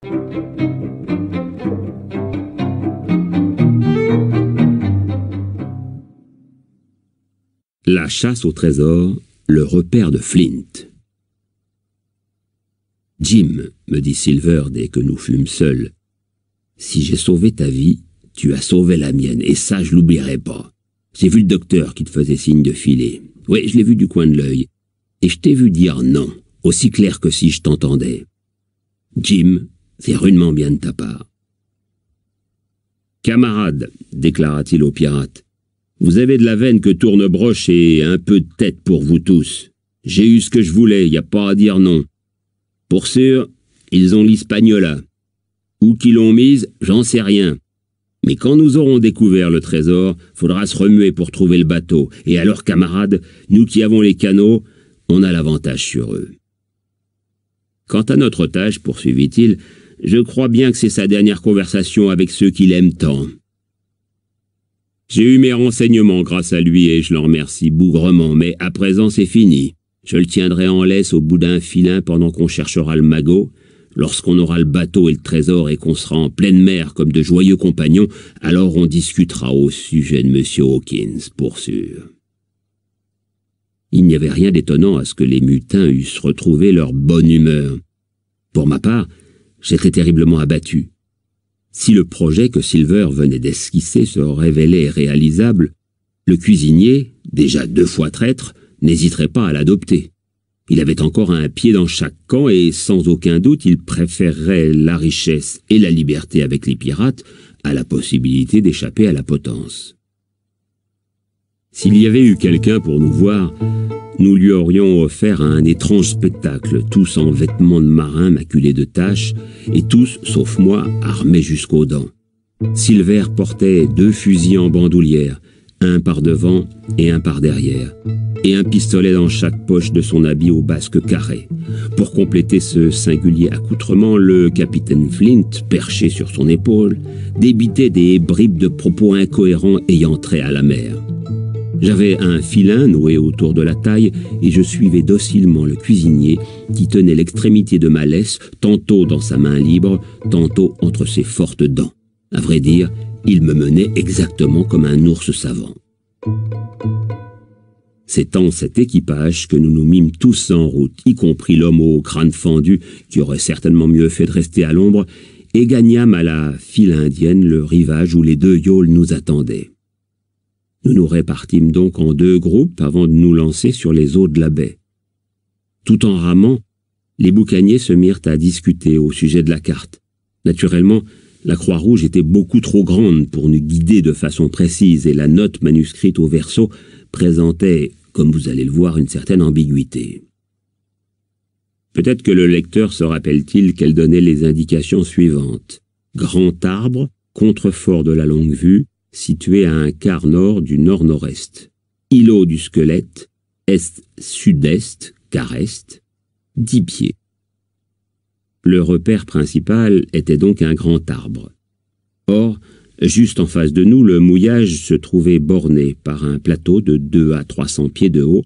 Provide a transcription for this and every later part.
La chasse au trésor, le repère de Flint. « Jim, me dit Silver dès que nous fûmes seuls, si j'ai sauvé ta vie, tu as sauvé la mienne, et ça je l'oublierai pas. J'ai vu le docteur qui te faisait signe de filer. Oui, je l'ai vu du coin de l'œil. Et je t'ai vu dire non, aussi clair que si je t'entendais. Jim, c'est rudement bien de ta part. »« Camarade, déclara-t-il au pirate, vous avez de la veine que tourne-broche et un peu de tête pour vous tous. J'ai eu ce que je voulais, y a pas à dire non. Pour sûr, ils ont l'Hispaniola. Où qu'ils l'ont mise, j'en sais rien. Mais quand nous aurons découvert le trésor, faudra se remuer pour trouver le bateau. Et alors, camarades, nous qui avons les canots, on a l'avantage sur eux. Quant à notre tâche, poursuivit-il, je crois bien que c'est sa dernière conversation avec ceux qui l'aiment tant. J'ai eu mes renseignements grâce à lui et je l'en remercie bougrement, mais à présent c'est fini. Je le tiendrai en laisse au bout d'un filin pendant qu'on cherchera le magot. Lorsqu'on aura le bateau et le trésor et qu'on sera en pleine mer comme de joyeux compagnons, alors on discutera au sujet de M. Hawkins, pour sûr. Il n'y avait rien d'étonnant à ce que les mutins eussent retrouvé leur bonne humeur. Pour ma part, j'étais terriblement abattu. Si le projet que Silver venait d'esquisser se révélait réalisable, le cuisinier, déjà 2 fois traître, n'hésiterait pas à l'adopter. Il avait encore un pied dans chaque camp et sans aucun doute il préférerait la richesse et la liberté avec les pirates à la possibilité d'échapper à la potence. S'il y avait eu quelqu'un pour nous voir, nous lui aurions offert un étrange spectacle, tous en vêtements de marins maculés de taches, et tous, sauf moi, armés jusqu'aux dents. Silver portait 2 fusils en bandoulière, un par devant et un par derrière, et un pistolet dans chaque poche de son habit au basque carré. Pour compléter ce singulier accoutrement, le capitaine Flint, perché sur son épaule, débitait des bribes de propos incohérents ayant trait à la mer. J'avais un filin noué autour de la taille et je suivais docilement le cuisinier qui tenait l'extrémité de ma laisse tantôt dans sa main libre, tantôt entre ses fortes dents. À vrai dire, il me menait exactement comme un ours savant. C'est en cet équipage que nous nous mîmes tous en route, y compris l'homme au crâne fendu qui aurait certainement mieux fait de rester à l'ombre, et gagnâmes à la file indienne le rivage où les 2 yawls nous attendaient. Nous nous répartîmes donc en 2 groupes avant de nous lancer sur les eaux de la baie. Tout en ramant, les boucaniers se mirent à discuter au sujet de la carte. Naturellement, la Croix-Rouge était beaucoup trop grande pour nous guider de façon précise et la note manuscrite au verso présentait, comme vous allez le voir, une certaine ambiguïté. Peut-être que le lecteur se rappelle-t-il qu'elle donnait les indications suivantes. Grand arbre, contrefort de la Longue-Vue, situé à un quart nord du nord-nord-est. Îlot du Squelette, est-sud-est, quart est, 10 pieds. Le repère principal était donc un grand arbre. Or, juste en face de nous, le mouillage se trouvait borné par un plateau de 200 à 300 pieds de haut,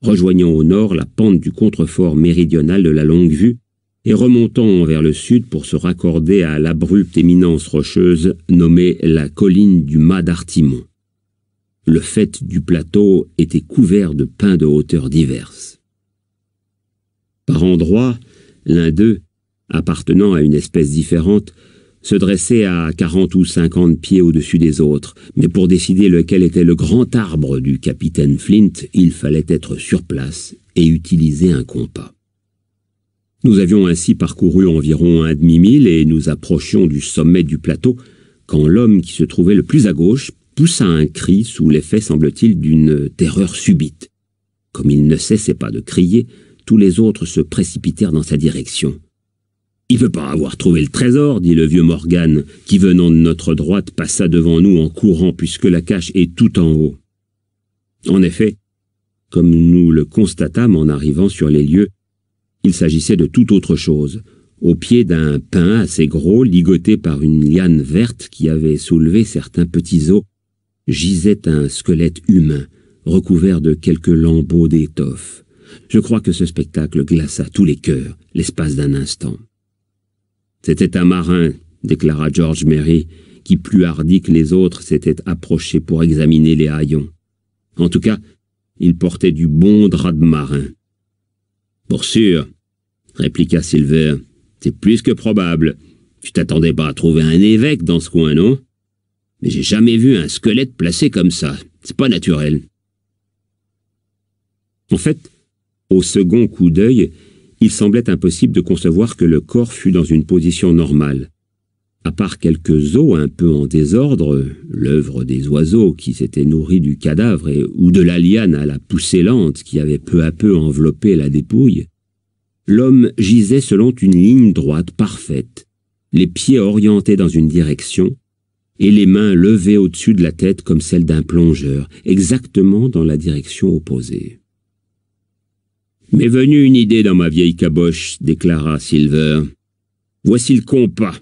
rejoignant au nord la pente du contrefort méridional de la Longue-Vue et remontant vers le sud pour se raccorder à l'abrupte éminence rocheuse nommée la colline du Mât d'Artimon. Le faîte du plateau était couvert de pins de hauteurs diverses. Par endroits, l'un d'eux, appartenant à une espèce différente, se dressait à 40 ou 50 pieds au-dessus des autres, mais pour décider lequel était le grand arbre du capitaine Flint, il fallait être sur place et utiliser un compas. Nous avions ainsi parcouru environ un demi-mille et nous approchions du sommet du plateau, quand l'homme qui se trouvait le plus à gauche poussa un cri sous l'effet, semble-t-il, d'une terreur subite. Comme il ne cessait pas de crier, tous les autres se précipitèrent dans sa direction. « Il veut pas avoir trouvé le trésor, dit le vieux Morgan, qui venant de notre droite passa devant nous en courant puisque la cache est tout en haut. » En effet, comme nous le constatâmes en arrivant sur les lieux, il s'agissait de tout autre chose. Au pied d'un pin assez gros, ligoté par une liane verte qui avait soulevé certains petits os, gisait un squelette humain, recouvert de quelques lambeaux d'étoffe. Je crois que ce spectacle glaça tous les cœurs, l'espace d'un instant. C'était un marin, déclara George Merry, qui, plus hardi que les autres, s'était approché pour examiner les haillons. En tout cas, il portait du bon drap de marin. « Pour sûr, » répliqua Silver, « c'est plus que probable. Tu t'attendais pas à trouver un évêque dans ce coin, non? Mais j'ai jamais vu un squelette placé comme ça. C'est pas naturel. » En fait, au second coup d'œil, il semblait impossible de concevoir que le corps fût dans une position normale. À part quelques os un peu en désordre, l'œuvre des oiseaux qui s'étaient nourris du cadavre ou de la liane à la poussée lente qui avait peu à peu enveloppé la dépouille, l'homme gisait selon une ligne droite parfaite, les pieds orientés dans une direction et les mains levées au-dessus de la tête comme celles d'un plongeur, exactement dans la direction opposée. « M'est venue une idée dans ma vieille caboche, » déclara Silver. « Voici le compas.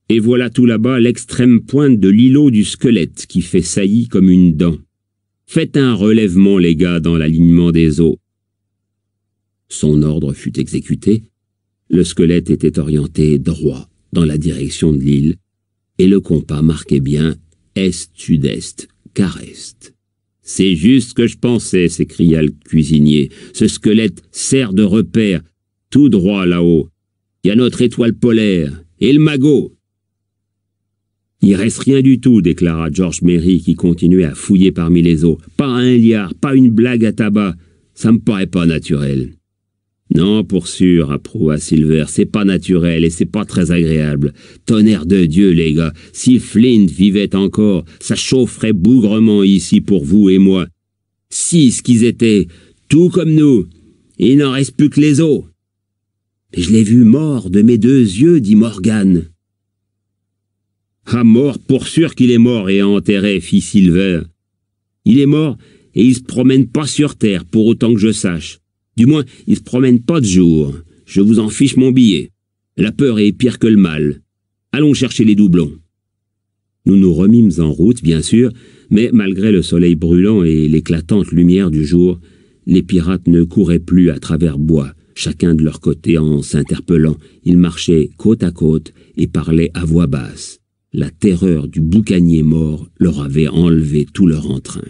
Et voilà tout là-bas l'extrême pointe de l'îlot du squelette qui fait saillie comme une dent. Faites un relèvement, les gars, dans l'alignement des os. » Son ordre fut exécuté. Le squelette était orienté droit dans la direction de l'île, et le compas marquait bien est-sud-est, quart-est. « C'est juste ce que je pensais, » s'écria le cuisinier. « Ce squelette sert de repère, tout droit là-haut. Il y a notre étoile polaire, et le magot. » « Il reste rien du tout, » déclara George Merry qui continuait à fouiller parmi les os. « Pas un liard, pas une blague à tabac. Ça me paraît pas naturel. » « Non, pour sûr, » approuva Silver, « c'est pas naturel et c'est pas très agréable. Tonnerre de Dieu, les gars, si Flint vivait encore, ça chaufferait bougrement ici pour vous et moi. 6 qu'ils étaient, tout comme nous, et il n'en reste plus que les os. »« Mais je l'ai vu mort de mes 2 yeux, dit Morgan. »« Ah, mort, pour sûr qu'il est mort et enterré, fit Silver. Il est mort et il se promène pas sur terre, pour autant que je sache. Du moins, il se promène pas de jour. Je vous en fiche mon billet. La peur est pire que le mal. Allons chercher les doublons. » Nous nous remîmes en route, bien sûr, mais malgré le soleil brûlant et l'éclatante lumière du jour, les pirates ne couraient plus à travers bois, chacun de leur côté en s'interpellant. Ils marchaient côte à côte et parlaient à voix basse. La terreur du boucanier mort leur avait enlevé tout leur entrain.